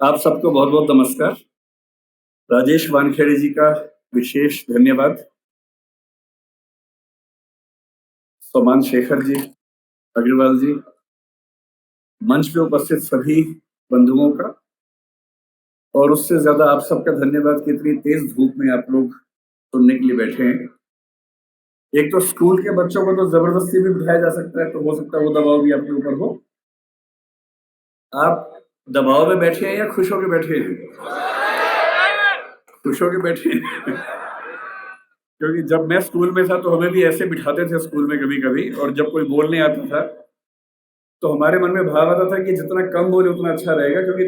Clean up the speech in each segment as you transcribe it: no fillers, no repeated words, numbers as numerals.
आप सबको बहुत-बहुत नमस्कार। राजेश वानखेड़े जी का विशेष धन्यवाद। सोमान शेखर जी, अग्रवाल जी, मंच पे उपस्थित सभी बंधुओं का और उससे ज़्यादा आप सबका धन्यवाद कि इतनी तेज़ धूप में आप लोग सुनने के लिए बैठे हैं। एक तो स्कूल के बच्चों को तो ज़बरदस्ती भी बिठाया जा सकता है, तो हो सकता है वो दबाव भी आपके ऊपर हो। आप दबाव में बैठे हैं या खुश होके बैठे हैं? खुश होके बैठे हैं। क्योंकि जब मैं स्कूल में था तो हमें भी ऐसे बिठाते थे स्कूल में कभी-कभी और जब कोई बोलने आता था तो हमारे मन में भाव आता था कि जितना कम बोले उतना अच्छा रहेगा क्योंकि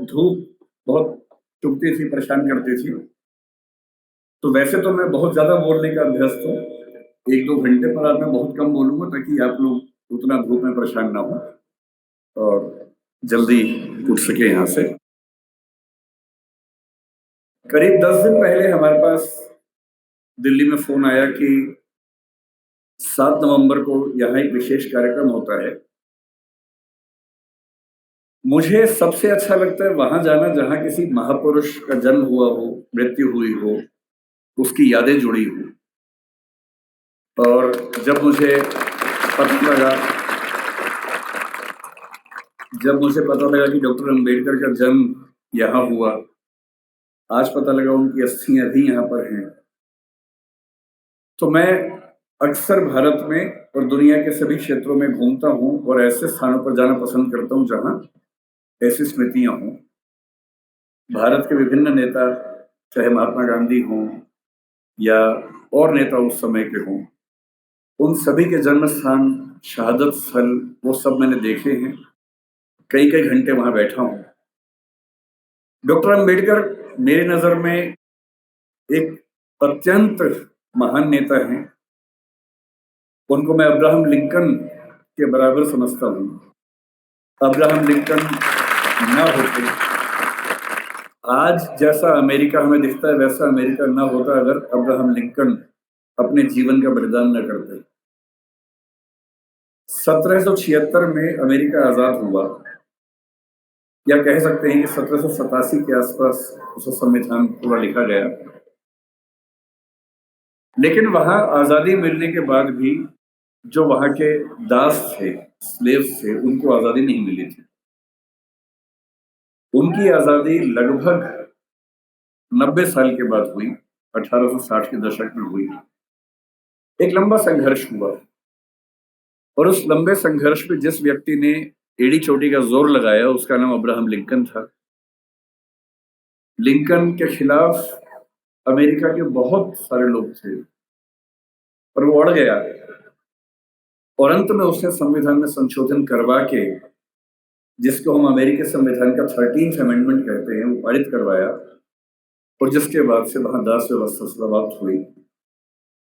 धूप बहुत चुभती थी, परेशान करती थी। तो वैसे तो मैं बहुत ज़्यादा बोलने का अभ्यस्त हूँ। 1-2 घंटे पर आज मैं बहुत कम बोलूँगा ताकि आप लोग उतना धूप में परेशान ना हों और जल्दी उठ सकें यहाँ से। करीब 10 दिन पहले हमारे पास दिल्ली में फ़ोन आया कि 7 नवंबर को यहाँ एक विशेष कार्यक्रम होता है। मुझे सबसे अच्छा लगता है वहाँ जाना जहाँ किसी महापुरुष का जन्म हुआ हो, मृत्यु हुई हो, उसकी यादें जुड़ी हों। और जब मुझे पता लगा कि डॉक्टर अंबेडकर का जन्म यहाँ हुआ, आज पता लगा उनकी अस्थियाँ भी यहाँ पर हैं। तो मैं अक्सर भारत में और दुनिया के सभी क्षेत्रों में घूमता हूँ और ऐसे स्थानों पर जाना पसंद करता हूँ जहाँ ऐसी स्मृतियाँ हों। भारत के विभिन्न नेता, चाहे महात्मा गांधी हों या और नेता उस समय के हों, उन सभी के जन्म स्थान, शहादत स्थल वो सब मैंने देखे हैं। कई-कई घंटे वहाँ बैठा हूँ। डॉक्टर अंबेडकर मेरी नज़र में एक अत्यंत महान नेता हैं। उनको मैं अब्राहम लिंकन के बराबर समझता हूँ। अब्राहम लिंकन ना होते, आज जैसा अमेरिका हमें दिखता है वैसा अमेरिका ना होता अगर अब्राहम लिंकन अपने जीवन का बलिदान न करते। 1776 में अमेरिका आज़ाद हुआ या कह सकते हैं कि 1787 के आसपास उसका संविधान पूरा लिखा गया। लेकिन वहाँ आज़ादी मिलने के बाद भी जो वहाँ के दास थे, स्लेव्स थे, उनको आज़ादी नहीं मिली थी। उनकी आज़ादी लगभग 90 साल के बाद हुई, 1860 के दशक में हुई। एक लंबा संघर्ष हुआ और उस लंबे संघर्ष में जिस व्यक्ति ने एड़ी-चोटी का जोर लगाया उसका नाम अब्राहम लिंकन था। लिंकन के खिलाफ अमेरिका के बहुत सारे लोग थे, पर वो अड़ गया और अंत में उसने संविधान में संशोधन करवा के, जिसको हम अमेरिकी संविधान का 13th अमेंडमेंट कहते हैं, वो पारित करवाया और जिसके बाद से वहाँ दास व्यवस्था समाप्त हुई।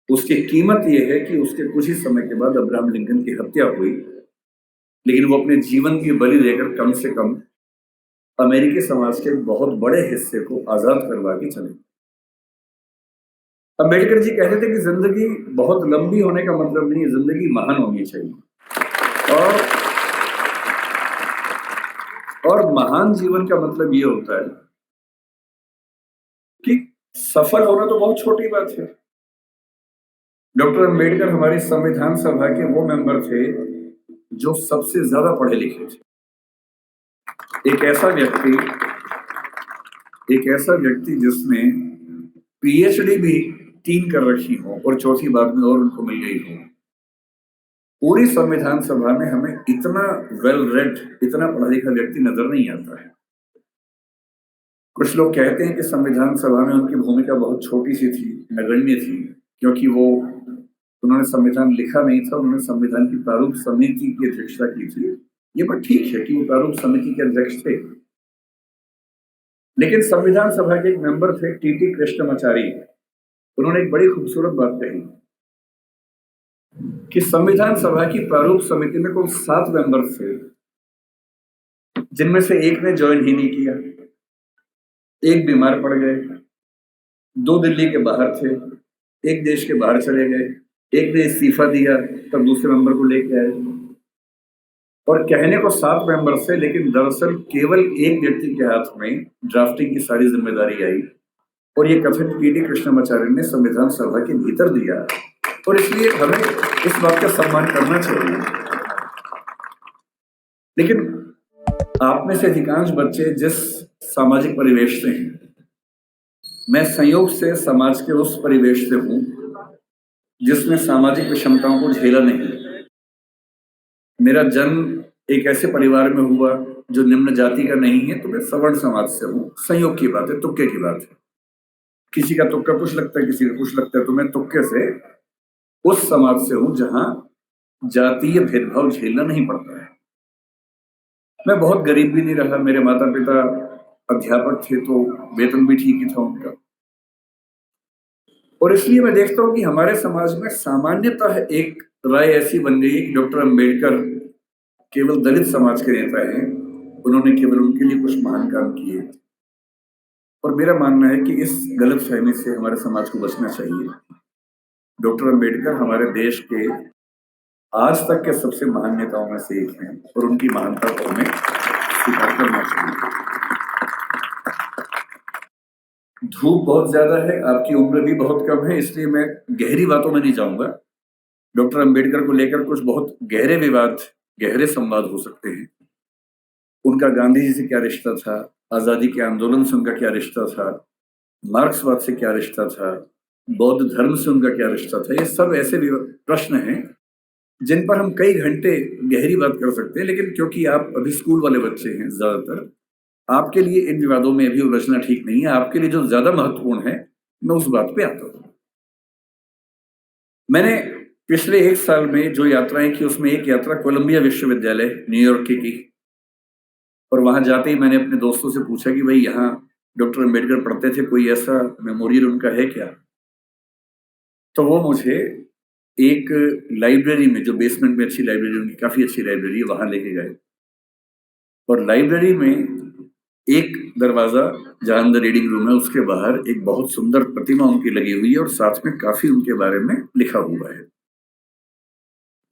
उसकी कीमत ये है कि उसके कुछ ही समय के बाद अब्राहम लिंकन की हत्या हुई, लेकिन वो अपने जीवन की बलि देकर कम से कम अमेरिकी समाज के बहुत बड़े हिस्से को आज़ाद करवा के चले। अम्बेडकर जी कहते थे कि ज़िंदगी बहुत लंबी होने का मतलब नहीं है, ज़िंदगी महान होनी चाहिए। और महान जीवन का मतलब ये होता है कि सफल होना तो बहुत छोटी बात है। डॉक्टर अंबेडकर हमारी संविधान सभा के वो मेंबर थे जो सबसे ज़्यादा पढ़े लिखे थे। एक ऐसा व्यक्ति जिसने पीएचडी भी 3 कर रखी हो और चौथी बाद में और उनको मिल गई हो। पूरी संविधान सभा में हमें इतना वेल रेड, इतना पढ़ा लिखा व्यक्ति नजर नहीं आता है। कुछ लोग कहते हैं कि संविधान सभा में उनकी भूमिका बहुत छोटी सी थी, नगण्य थी, क्योंकि उन्होंने संविधान लिखा नहीं था, उन्होंने संविधान की प्रारूप समिति की अध्यक्षता की थी। ये बात ठीक है कि वो प्रारूप समिति के अध्यक्ष थे, लेकिन संविधान सभा के एक मेंबर थे टीटी कृष्णमाचारी। उन्होंने एक बड़ी खूबसूरत बात कही कि संविधान सभा की प्रारूप समिति में कुल 7 मेंबर थे, जिनमें से एक ने ज्वाइन ही नहीं किया, एक बीमार पड़ गए, 2 दिल्ली के बाहर थे, एक देश के बाहर चले गए, एक ने इस्तीफा दिया तब दूसरे मेंबर को लेके आए। और कहने को 7 मेंबर थे, लेकिन दरअसल केवल एक व्यक्ति के हाथ में ड्राफ्टिंग की सारी जिम्मेदारी आई और ये कथन पीडी कृष्णमाचार्य ने संविधान सभा के भीतर दिया। और इसलिए हमें इस बात का सम्मान करना चाहिए। लेकिन आप में से अधिकांश बच्चे जिस सामाजिक परिवेश से हैं, मैं संयोग से समाज के उस परिवेश से हूं जिसमें सामाजिक विषमताओं को झेला नहीं। मेरा जन्म एक ऐसे परिवार में हुआ जो निम्न जाति का नहीं है, तो मैं सवर्ण समाज से हूँ। संयोग की बात है, तुक्के की बात है। किसी का तुक्का कुछ लगता है, किसी का कुछ लगता है, तो मैं तुक्के से उस समाज से हूँ जहां जातीय भेदभाव झेलना नहीं पड़ता है। मैं बहुत गरीब भी नहीं रहा। मेरे माता पिता अध्यापक थे, तो वेतन भी ठीक ही था उनका। और इसलिए मैं देखता हूं कि हमारे समाज में सामान्यतः एक राय ऐसी बन गई कि डॉक्टर अंबेडकर केवल दलित समाज के नेता हैं, उन्होंने केवल उनके लिए कुछ महान काम किए। और मेरा मानना है कि इस गलतफहमी से हमारे समाज को बचना चाहिए। डॉक्टर अंबेडकर हमारे देश के आज तक के सबसे महान नेताओं में से एक हैं और उनकी महानता को हमें स्वीकार करना चाहिए। धूप बहुत ज्यादा है, आपकी उम्र भी बहुत कम है, इसलिए मैं गहरी बातों में नहीं जाऊंगा। डॉक्टर अंबेडकर को लेकर कुछ बहुत गहरे विवाद, गहरे संवाद हो सकते हैं। उनका गांधी जी से क्या रिश्ता था, आजादी के आंदोलन से उनका क्या रिश्ता था, मार्क्सवाद से क्या रिश्ता था, बौद्ध धर्म से उनका क्या रिश्ता था। ये सब ऐसे प्रश्न हैं जिन पर हम कई घंटे गहरी बात कर सकते हैं। लेकिन क्योंकि आप अभी स्कूल वाले बच्चे हैं, ज्यादातर आपके लिए इन विवादों में अभी उलझना ठीक नहीं है। आपके लिए जो ज्यादा महत्वपूर्ण है, मैं उस बात पे आता हूं। मैंने पिछले 1 साल में जो यात्राएं की, उसमें एक यात्रा कोलंबिया विश्वविद्यालय न्यूयॉर्क की। और वहां जाते ही मैंने अपने दोस्तों से पूछा कि भाई यहाँ डॉक्टर अंबेडकर पढ़ते थे, कोई ऐसा मेमोरियल उनका है क्या? तो वो मुझे एक लाइब्रेरी में, जो बेसमेंट में अच्छी लाइब्रेरी, उनकी काफी अच्छी लाइब्रेरी है, वहां लेके गए। और लाइब्रेरी में एक दरवाजा जहां अंदर रीडिंग रूम है, उसके बाहर एक बहुत सुंदर प्रतिमा उनकी लगी हुई है और साथ में काफी उनके बारे में लिखा हुआ है।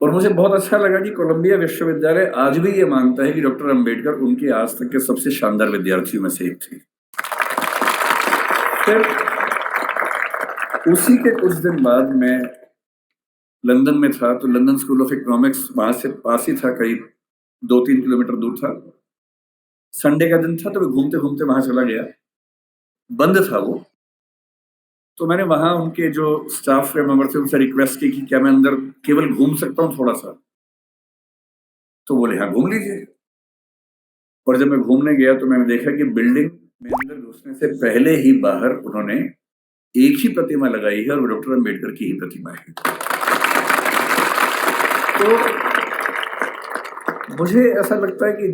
और मुझे बहुत अच्छा लगा कि कोलंबिया विश्वविद्यालय आज भी ये मानता है कि डॉक्टर अंबेडकर उनके आज तक के सबसे शानदार विद्यार्थियों में से एक थे। फिर उसी के कुछ दिन बाद मैं लंदन में था, तो लंदन स्कूल ऑफ इकोनॉमिक्स वहां से पास ही था, करीब 2-3 किलोमीटर दूर था। संडे का दिन था, तो मैं घूमते घूमते वहां चला गया। बंद था वो। तो मैंने वहां उनके जो स्टाफ के मेंबर थे उनसे रिक्वेस्ट की कि क्या मैं अंदर केवल घूम सकता हूँ थोड़ा सा? तो बोले हाँ, घूम लीजिए। और जब मैं घूमने गया तो मैंने देखा कि बिल्डिंग में अंदर घुसने से पहले ही बाहर उन्होंने एक ही प्रतिमा लगाई है और वो डॉक्टर अंबेडकर की ही प्रतिमा है। तो मुझे ऐसा लगता है कि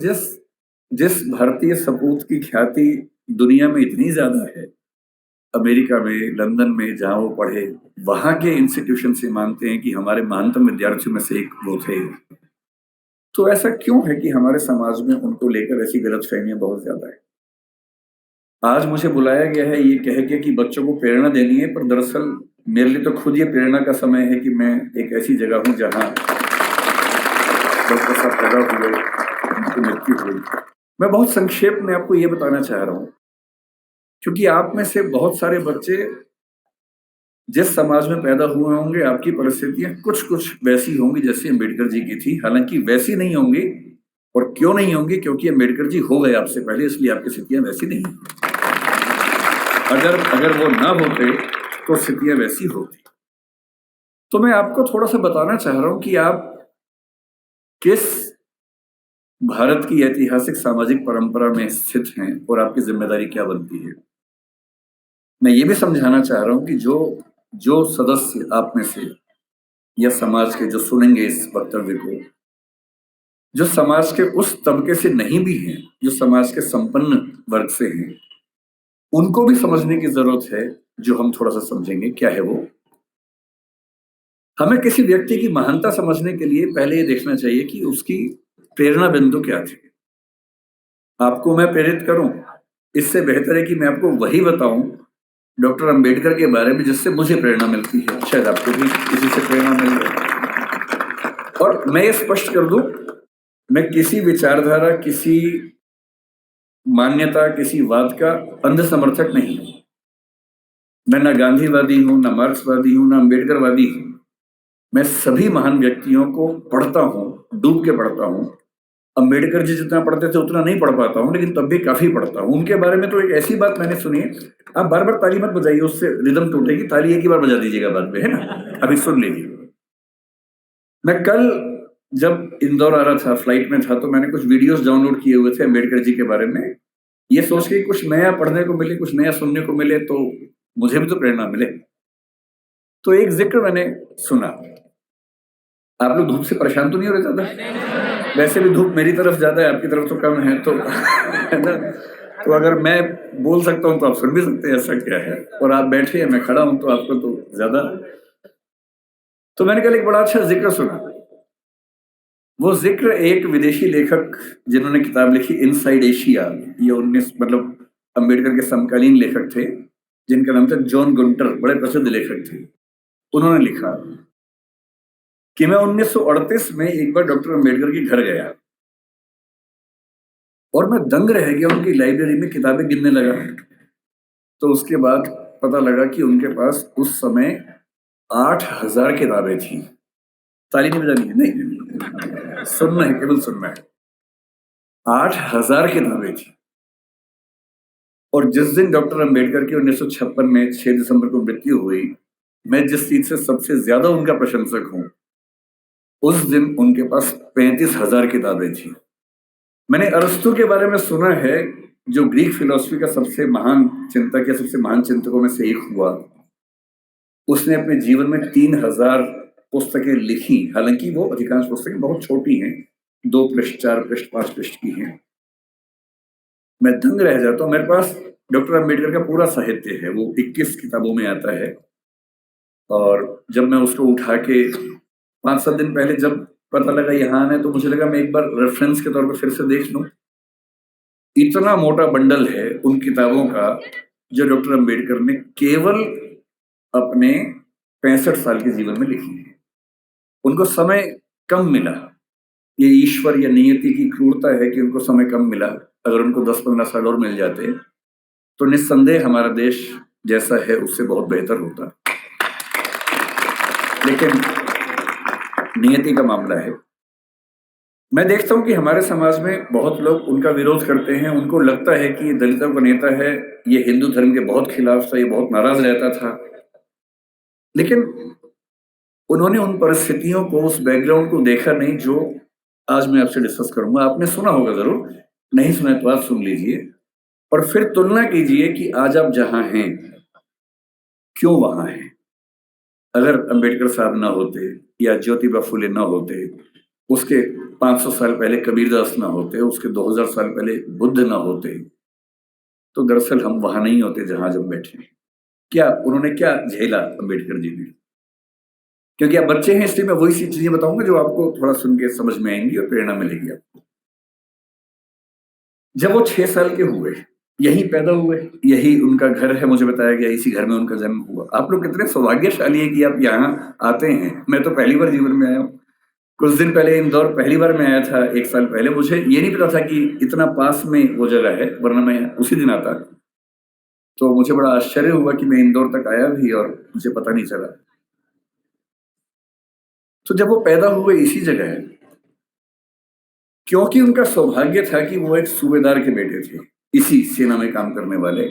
जिस भारतीय सपूत की ख्याति दुनिया में इतनी ज्यादा है, अमेरिका में, लंदन में जहां वो पढ़े, वहां के इंस्टीट्यूशन से मानते हैं कि हमारे महानतम विद्यार्थियों में से एक वो थे। तो ऐसा क्यों है कि हमारे समाज में उनको लेकर ऐसी गलतफहमियां बहुत ज्यादा है? आज मुझे बुलाया गया है ये कह के कि बच्चों को प्रेरणा देनी है, पर दरअसल मेरे लिए तो खुद ये प्रेरणा का समय है कि मैं एक ऐसी जगह हूं जहां डॉक्टर साहब पैदा हुए, उनकी मृत्यु हुई। मैं बहुत संक्षेप में आपको ये बताना चाह रहा हूं, क्योंकि आप में से बहुत सारे बच्चे जिस समाज में पैदा हुए होंगे, आपकी परिस्थितियां कुछ कुछ वैसी होंगी जैसे अंबेडकर जी की थी। हालांकि वैसी नहीं होंगी। और क्यों नहीं होंगी? क्योंकि अंबेडकर जी हो गए आपसे पहले, इसलिए आपकी स्थितियां वैसी नहीं। अगर वो ना होते तो स्थितियां वैसी होती। तो मैं आपको थोड़ा सा बताना चाह रहा हूं कि आप किस भारत की ऐतिहासिक सामाजिक परंपरा में स्थित हैं और आपकी जिम्मेदारी क्या बनती है। मैं ये भी समझाना चाह रहा हूं कि जो सदस्य आप में से या समाज के जो सुनेंगे इस वक्तव्य को, जो समाज के उस तबके से नहीं भी हैं, जो समाज के संपन्न वर्ग से हैं, उनको भी समझने की जरूरत है। जो हम थोड़ा सा समझेंगे क्या है वो। हमें किसी व्यक्ति की महानता समझने के लिए पहले ये देखना चाहिए कि उसकी प्रेरणा बिंदु क्या थी। आपको मैं प्रेरित करूं, इससे बेहतर है कि मैं आपको वही बताऊं डॉक्टर अंबेडकर के बारे में जिससे मुझे प्रेरणा मिलती है। शायद आपको भी किसी से प्रेरणा मिल रही है। और मैं ये स्पष्ट कर दूं मैं किसी विचारधारा, किसी मान्यता, किसी वाद का अंध समर्थक नहीं हूं। मैं ना गांधीवादी हूं, ना मार्क्सवादी हूं, ना अम्बेडकरवादी हूं। मैं सभी महान व्यक्तियों को पढ़ता हूं, डूब के पढ़ता हूं। अम्बेडकर जी जितना पढ़ते थे उतना नहीं पढ़ पाता हूं, लेकिन तब भी काफी पढ़ता हूं। उनके बारे में तो एक ऐसी बात मैंने सुनी है, आप बार बार ताली मत बजाइए, उससे रिदम टूटेगी। ताली एक ही बार बजा दीजिएगा बाद में, है ना। अभी सुन लीजिए। मैं कल जब इंदौर आ रहा था, फ्लाइट में था, तो मैंने कुछ वीडियोस डाउनलोड किए हुए थे अम्बेडकर जी के बारे में, ये सोच के कुछ नया पढ़ने को मिले, कुछ नया सुनने को मिले, तो मुझे भी तो प्रेरणा मिले। तो एक जिक्र मैंने सुना। आप लोग धूप से परेशान तो नहीं हो रहे ज्यादा? वैसे भी धूप मेरी तरफ ज्यादा है, आपकी तरफ तो कम है, तो है ना। तो अगर मैं बोल सकता हूं तो आप सुन भी सकते हैं, ऐसा क्या है। और आप बैठे हैं, मैं खड़ा हूं, तो आपको तो ज्यादा। तो मैंने कल एक बड़ा अच्छा जिक्र सुना। वो जिक्र एक विदेशी लेखक जिन्होंने किताब लिखी इनसाइड एशिया, ये 19 मतलब अम्बेडकर के समकालीन लेखक थे, जिनका नाम था जॉन गुंटर, बड़े प्रसिद्ध लेखक थे। उन्होंने लिखा कि मैं 1938 में एक बार डॉक्टर अम्बेडकर के घर गया और मैं दंग रह गया, उनकी लाइब्रेरी में किताबें गिनने लगा। तो उसके बाद पता लगा कि उनके पास उस समय 8,000 किताबें थी। ताली नहीं बजानी है, नहीं, सुनना है, केवल सुनना है। 8,000 किताबें थी। और जिस दिन डॉक्टर अम्बेडकर की 1956 में 6 दिसंबर को मृत्यु हुई, मैं जिस चीज से सबसे ज्यादा उनका प्रशंसक हूं, उस दिन उनके पास 35,000 किताबें थी। मैंने अरस्तु के बारे में सुना है, जो ग्रीक फिलॉसफी का सबसे महान चिंतक या सबसे महान चिंतकों में से एक हुआ। उसने अपने जीवन में 3,000 पुस्तकें लिखी। हालांकि वो अधिकांश पुस्तकें बहुत छोटी हैं, 2 पृष्ठ, 4 पृष्ठ, 5 पृष्ठ की हैं। मैं दंग रह जाता हूँ। मेरे पास डॉक्टर अम्बेडकर का पूरा साहित्य है, वो 21 किताबों में आता है। और जब मैं उसको उठा के 5-7 दिन पहले जब पता लगा यहाँ आना है, तो मुझे लगा मैं एक बार रेफरेंस के तौर पर फिर से देख लूं। इतना मोटा बंडल है उन किताबों का, जो डॉक्टर अम्बेडकर ने केवल अपने 65 साल के जीवन में लिखी है। उनको समय कम मिला। ये ईश्वर या नियति की क्रूरता है कि उनको समय कम मिला। अगर उनको 10-15 साल और मिल जाते तो निस्संदेह हमारा देश जैसा है उससे बहुत बेहतर होता। लेकिन नियति का मामला है। मैं देखता हूं कि हमारे समाज में बहुत लोग उनका विरोध करते हैं। उनको लगता है कि ये दलितों का नेता है, ये हिंदू धर्म के बहुत खिलाफ था, ये बहुत नाराज रहता था। लेकिन उन्होंने उन परिस्थितियों को, उस बैकग्राउंड को देखा नहीं जो आज मैं आपसे डिस्कस करूंगा। आपने सुना होगा जरूर, नहीं सुना तो आप सुन लीजिए और फिर तुलना कीजिए कि आज आप जहां हैं क्यों वहां हैं। अगर अंबेडकर साहब ना होते या ज्योतिबा फुले ना होते, उसके 500 साल पहले कबीरदास ना होते, उसके 2000 साल पहले बुद्ध ना होते, तो दरअसल हम वहां नहीं होते जहां जब बैठे हैं। क्या उन्होंने क्या झेला अंबेडकर जी ने? क्योंकि आप बच्चे हैं, इसलिए मैं वही सी चीजें बताऊंगा जो आपको थोड़ा सुन के समझ में आएंगी और प्रेरणा मिलेगी आपको। जब वो 6 साल के हुए, यही पैदा हुए, यही उनका घर है, मुझे बताया गया इसी घर में उनका जन्म हुआ। आप लोग कितने सौभाग्यशाली हैं कि आप यहाँ आते हैं। मैं तो पहली बार जीवन में आया हूँ। कुछ दिन पहले इंदौर पहली बार मैं आया था, 1 साल पहले। मुझे ये नहीं पता था कि इतना पास में वो जगह है, वरना मैं उसी दिन आता। तो मुझे बड़ा आश्चर्य हुआ कि मैं इंदौर तक आया भी और मुझे पता नहीं चला। तो जब वो पैदा हुए इसी जगह है, क्योंकि उनका सौभाग्य था कि वो एक सूबेदार के बेटे थे, इसी सेना में काम करने वाले।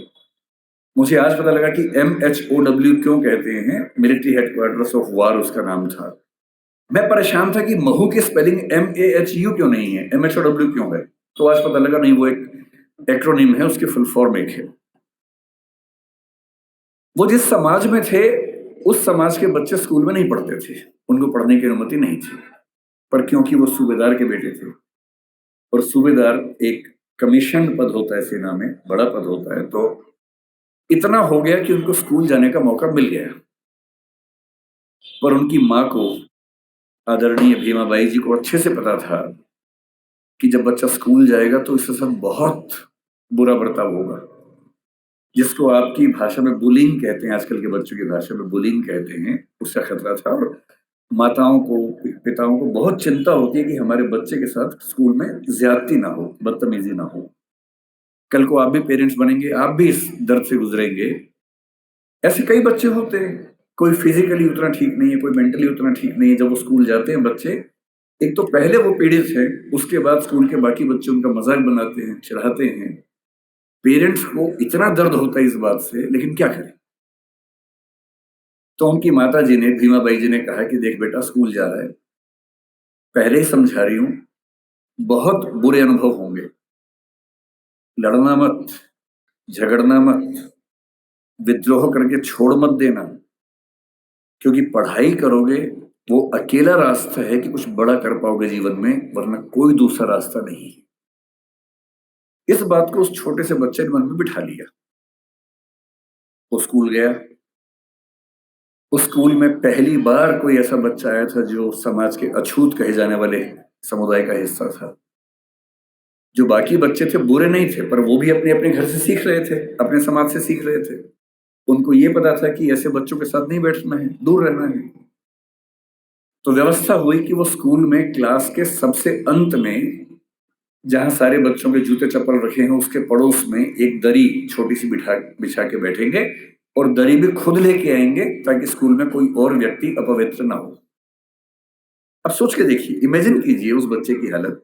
मुझे आज पता लगा कि MHOW क्यों कहते हैं, मिलिट्री हेडक्वार्टर्स ऑफ वार उसका नाम था। मैं परेशान था कि महू की स्पेलिंग MAHU क्यों नहीं है, MHOW क्यों है। तो आज पता लगा नहीं, वो एक एक्रोनिम है, उसकी फुल फॉर्म एक है। वो जिस समाज में थे, उस समाज के बच्चे स्कूल में नहीं पढ़ते थे, उनको पढ़ने की अनुमति नहीं थी। पर क्योंकि वो सूबेदार के बेटे थे, और सूबेदार एक कमीशन पद होता है सेना में, बड़ा पद होता है, तो इतना हो गया कि उनको स्कूल जाने का मौका मिल गया। पर उनकी माँ को, आदरणीय भीमाबाई जी को अच्छे से पता था कि जब बच्चा स्कूल जाएगा तो इसके साथ बहुत बुरा बर्ताव होगा, जिसको आपकी भाषा में बुलिंग कहते हैं, आजकल के बच्चों की भाषा में बुलिंग कहते हैं, उसका खतरा था। और माताओं को, पिताओं को बहुत चिंता होती है कि हमारे बच्चे के साथ स्कूल में ज्यादती ना हो, बदतमीजी ना हो। कल को आप भी पेरेंट्स बनेंगे, आप भी इस दर्द से गुजरेंगे। ऐसे कई बच्चे होते हैं, कोई फिजिकली उतना ठीक नहीं है, कोई मेंटली उतना ठीक नहीं है। जब वो स्कूल जाते हैं बच्चे, एक तो पहले वो पीड़ित है, उसके बाद स्कूल के बाकी बच्चे उनका मजाक बनाते हैं, चिढ़ाते हैं। पेरेंट्स को इतना दर्द होता है इस बात से, लेकिन क्या करें। तो उनकी माता जी ने, भीमा बाई जी ने कहा कि देख बेटा, स्कूल जा रहा है, पहले ही समझा रही हूं, बहुत बुरे अनुभव होंगे। लड़ना मत, झगड़ना मत, विद्रोह करके छोड़ मत देना, क्योंकि पढ़ाई करोगे वो अकेला रास्ता है कि कुछ बड़ा कर पाओगे जीवन में, वरना कोई दूसरा रास्ता नहीं है। इस बात को उस छोटे से बच्चे ने मन में बिठा लिया। वो स्कूल गया। उस स्कूल में पहली बार कोई ऐसा बच्चा आया था जो समाज के अछूत कहे जाने वाले समुदाय का हिस्सा था। जो बाकी बच्चे थे बुरे नहीं थे, पर वो भी अपने अपने घर से सीख रहे थे, अपने समाज से सीख रहे थे। उनको ये पता था कि ऐसे बच्चों के साथ नहीं बैठना है, दूर रहना है। तो व्यवस्था हुई कि वो स्कूल में क्लास के सबसे अंत में, जहां सारे बच्चों के जूते चप्पल रखे हैं, उसके पड़ोस में एक दरी छोटी सी बिछा के बैठेंगे, और दरी भी खुद लेके आएंगे ताकि स्कूल में कोई और व्यक्ति अपवित्र ना हो। अब सोच के देखिए, इमेजिन कीजिए उस बच्चे की हालत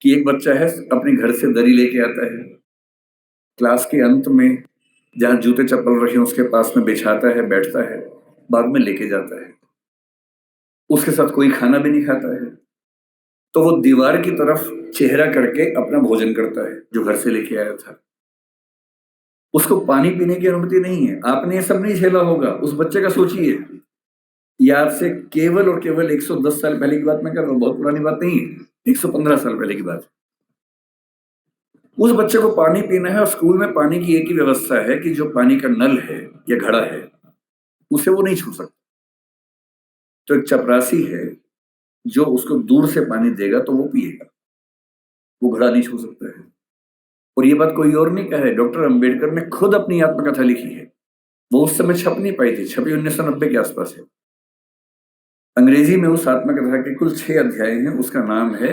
कि एक बच्चा है, अपने घर से दरी लेके आता है, क्लास के अंत में जहां जूते चप्पल रखे हैं उसके पास में बिछाता है, बैठता है, बाद में लेके जाता है। उसके साथ कोई खाना भी नहीं खाता है, तो वो दीवार की तरफ चेहरा करके अपना भोजन करता है जो घर से लेके आया था। उसको पानी पीने की अनुमति नहीं है। आपने ये सब नहीं झेला होगा, उस बच्चे का सोचिए। ये आज से केवल और केवल 110 साल पहले की बात मैं कर रहा हूँ, बहुत पुरानी बात नहीं है, 115 साल पहले की बात। उस बच्चे को पानी पीना है, और स्कूल में पानी की एक ही व्यवस्था है कि जो पानी का नल है या घड़ा है उसे वो नहीं छू सकता। तो एक चपरासी है जो उसको दूर से पानी देगा तो वो पिएगा, वो घड़ा नहीं छू सकता है। और ये बात कोई और नहीं कहा है, डॉक्टर अंबेडकर ने खुद अपनी आत्मकथा लिखी है। वो उस समय छप नहीं पाई थी, छपी 1990 के आसपास है। अंग्रेजी में उस आत्मकथा के कुल 6 अध्याय हैं। उसका नाम है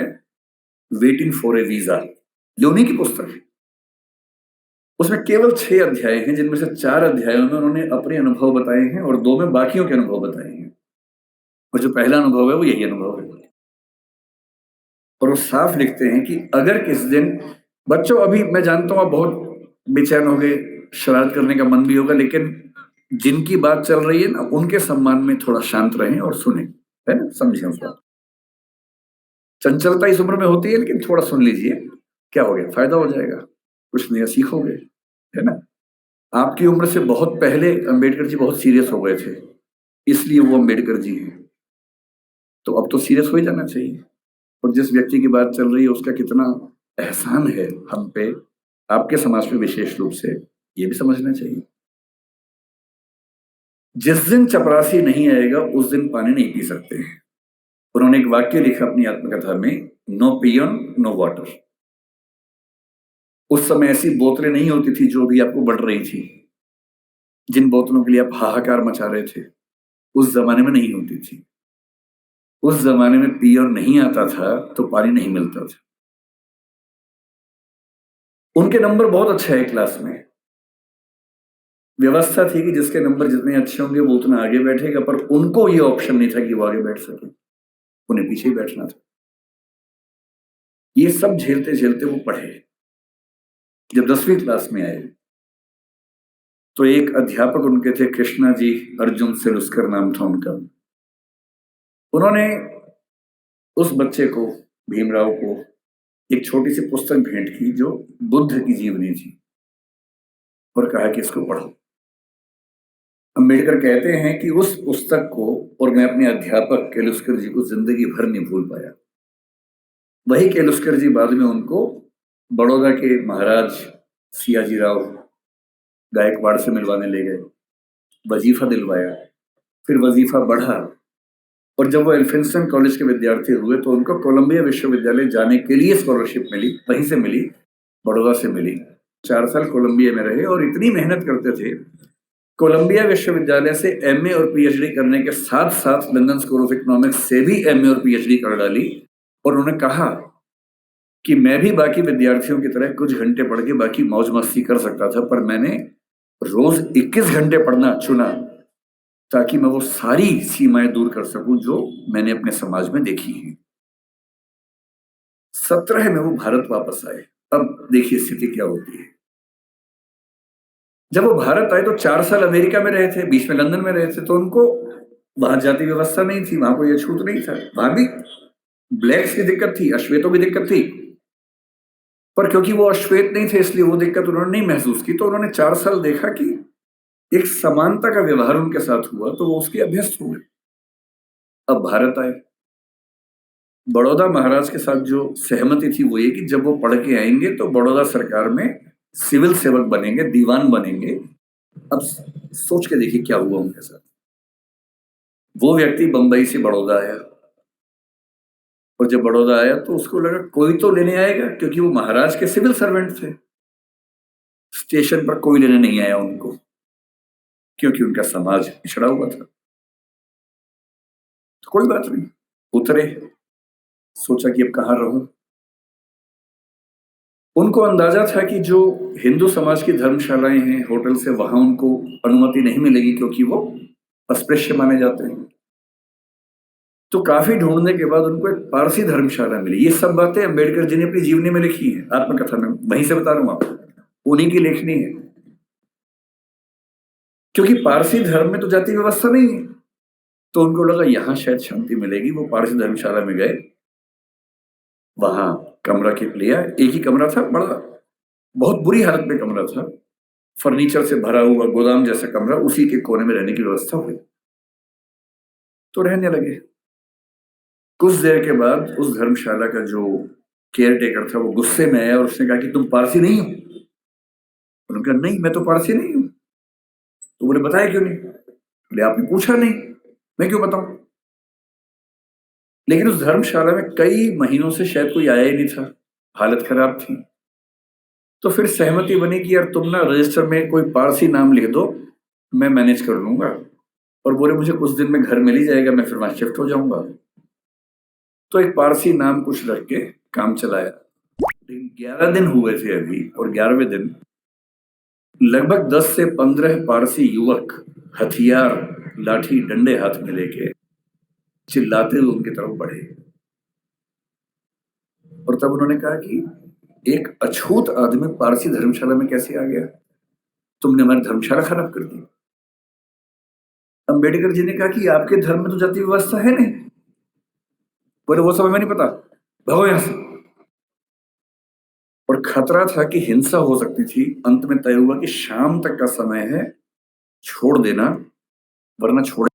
वेटिंग फॉर ए वीजा। ये उन्हीं की पुस्तक है। उसमें केवल 6 अध्याय हैं, जिनमें से 4 अध्यायों में उन्होंने अपने अनुभव बताए हैं और 2 में बाकियों के अनुभव बताए हैं। और जो पहला अनुभव है वो यही अनुभव है। और वो साफ लिखते हैं कि अगर किस दिन, बच्चों अभी मैं जानता हूं आप बहुत बेचैन हो गए, शरारत करने का मन भी होगा, लेकिन जिनकी बात चल रही है ना, उनके सम्मान में थोड़ा शांत रहें और सुने, है ना, समझें उस बात। चंचलता इस उम्र में होती है, लेकिन थोड़ा सुन लीजिए, क्या हो गया, फायदा हो जाएगा, कुछ नया सीखोगे, है ना। आपकी उम्र से बहुत पहले अंबेडकर जी बहुत सीरियस हो गए थे, इसलिए वो अंबेडकर जी हैं। तो अब तो सीरियस हो ही जाना चाहिए। और जिस व्यक्ति की बात चल रही है उसका कितना एहसान है हम पे, आपके समाज पे विशेष रूप से, ये भी समझना चाहिए। जिस दिन चपरासी नहीं आएगा उस दिन पानी नहीं पी सकते हैं। उन्होंने एक वाक्य लिखा अपनी आत्मकथा में, नो पियन नो वाटर। उस समय ऐसी बोतलें नहीं होती थी जो भी आपको बढ़ रही थी, जिन बोतलों के लिए आप हाहाकार मचा रहे थे, उस जमाने में नहीं होती थी। उस जमाने में पियर नहीं आता था तो पानी नहीं मिलता था। उनके नंबर बहुत अच्छे है क्लास में। व्यवस्था थी कि जिसके नंबर जितने अच्छे होंगे वो उतना आगे बैठेगा, पर उनको ये ऑप्शन नहीं था कि वो आगे बैठ सके, उन्हें पीछे ही बैठना था। ये सब झेलते झेलते वो पढ़े। जब 10वीं क्लास में आए तो एक अध्यापक उनके थे, कृष्णा जी अर्जुन सेलुस्कर नाम था उनका। उन्होंने उस बच्चे को, भीमराव को, एक छोटी सी पुस्तक भेंट की जो बुद्ध की जीवनी थी, और कहा कि इसको पढ़ो। अंबेडकर कहते हैं कि उस पुस्तक को और मैं अपने अध्यापक केलुस्कर जी को जिंदगी भर नहीं भूल पाया। वही केलुस्कर जी बाद में उनको बड़ौदा के महाराज सियाजी राव गायकवाड़ से मिलवाने ले गए, वजीफा दिलवाया, फिर वजीफा बढ़ा, और जब वो एल्फिंस्टन कॉलेज के विद्यार्थी हुए तो उनको कोलंबिया विश्वविद्यालय जाने के लिए स्कॉलरशिप मिली, वहीं से मिली, बड़ौदा से मिली। 4 साल कोलंबिया में रहे और इतनी मेहनत करते थे। कोलंबिया विश्वविद्यालय से एमए और पीएचडी करने के साथ साथ लंदन स्कूल ऑफ इकोनॉमिक्स से भी एमए और पीएचडी कर डाली। और उन्होंने कहा कि मैं भी बाकी विद्यार्थियों की तरह कुछ घंटे पढ़ के बाकी मौज मस्ती कर सकता था, पर मैंने रोज 21 घंटे पढ़ना चुना ताकि मैं वो सारी सीमाएं दूर कर सकूं जो मैंने अपने समाज में देखी हैं। 17 में वो भारत वापस आए। अब देखिए स्थिति क्या होती है। जब वो भारत आए तो 4 साल अमेरिका में रहे थे, बीच में लंदन में रहे थे, तो उनको वहां जाति व्यवस्था नहीं थी, वहां कोई छूत नहीं था। वहां भी ब्लैक्स की दिक्कत थी, अश्वेतों की दिक्कत थी, पर क्योंकि वो अश्वेत नहीं थे इसलिए वो दिक्कत उन्होंने नहीं महसूस की। तो उन्होंने 4 साल देखा कि एक समानता का व्यवहार उनके साथ हुआ, तो वो उसके अभ्यस्त हुए। अब भारत आए। बड़ौदा महाराज के साथ जो सहमति थी वो ये कि जब वो पढ़ के आएंगे तो बड़ौदा सरकार में सिविल सेवक बनेंगे, दीवान बनेंगे। अब सोच के देखिए क्या हुआ उनके साथ। वो व्यक्ति बंबई से बड़ौदा आया, और जब बड़ौदा आया तो उसको लगा कोई तो लेने आएगा, क्योंकि वो महाराज के सिविल सर्वेंट थे। स्टेशन पर कोई लेने नहीं आया उनको, क्योंकि उनका समाज पिछड़ा हुआ था। तो कोई बात नहीं, उतरे, सोचा कि अब कहाँ रहूं। उनको अंदाजा था कि जो हिंदू समाज की धर्मशालाएं हैं, होटल से, वहां उनको अनुमति नहीं मिलेगी, क्योंकि वो अस्पृश्य माने जाते हैं। तो काफी ढूंढने के बाद उनको एक पारसी धर्मशाला मिली। ये सब बातें अंबेडकर जी ने अपनी जीवनी में लिखी है, आत्मकथा में, वहीं से बता रहा हूं आपको, उन्हीं की लेखनी है। क्योंकि पारसी धर्म में तो जाति व्यवस्था नहीं है, तो उनको लगा यहां शायद शांति मिलेगी। वो पारसी धर्मशाला में गए, वहां कमरा लिया। एक ही कमरा था, बड़ा बहुत बुरी हालत में कमरा था, फर्नीचर से भरा हुआ गोदाम जैसा कमरा, उसी के कोने में रहने की व्यवस्था हुई। तो रहने लगे। कुछ देर के बाद उस धर्मशाला का जो केयर टेकर था वो गुस्से में आया और उसने कहा कि तुम पारसी नहीं हो। उन्होंने कहा नहीं, मैं तो पारसी नहीं हूं। तो बोले बताया क्यों नहीं? बोले आपने पूछा नहीं, मैं क्यों बताऊं? लेकिन उस धर्मशाला में कई महीनों से शायद कोई आया ही नहीं था, हालत खराब थी। तो फिर सहमति बनी कि यार तुम ना रजिस्टर में कोई पारसी नाम लिख दो, मैं मैनेज कर लूंगा। और बोले मुझे कुछ दिन में घर मिल ही जाएगा, मैं फिर वहां शिफ्ट हो जाऊंगा। तो एक पारसी नाम कुछ रख के काम चलाया। 11 दिन हुए थे अभी, और 11वें दिन लगभग 10 से 15 पारसी युवक हथियार, लाठी, डंडे हाथ में लेके चिल्लाते हुए उनकी तरफ बढ़े। और तब उन्होंने कहा कि एक अछूत आदमी पारसी धर्मशाला में कैसे आ गया? तुमने हमारी धर्मशाला खराब कर दी। अंबेडकर जी ने कहा कि आपके धर्म में तो जाति व्यवस्था है नहीं। बोले वो सब हमें नहीं पता, भागो यहां से। और खतरा था कि हिंसा हो सकती थी। अंत में तय हुआ कि शाम तक का समय है, छोड़ देना, वरना छोड़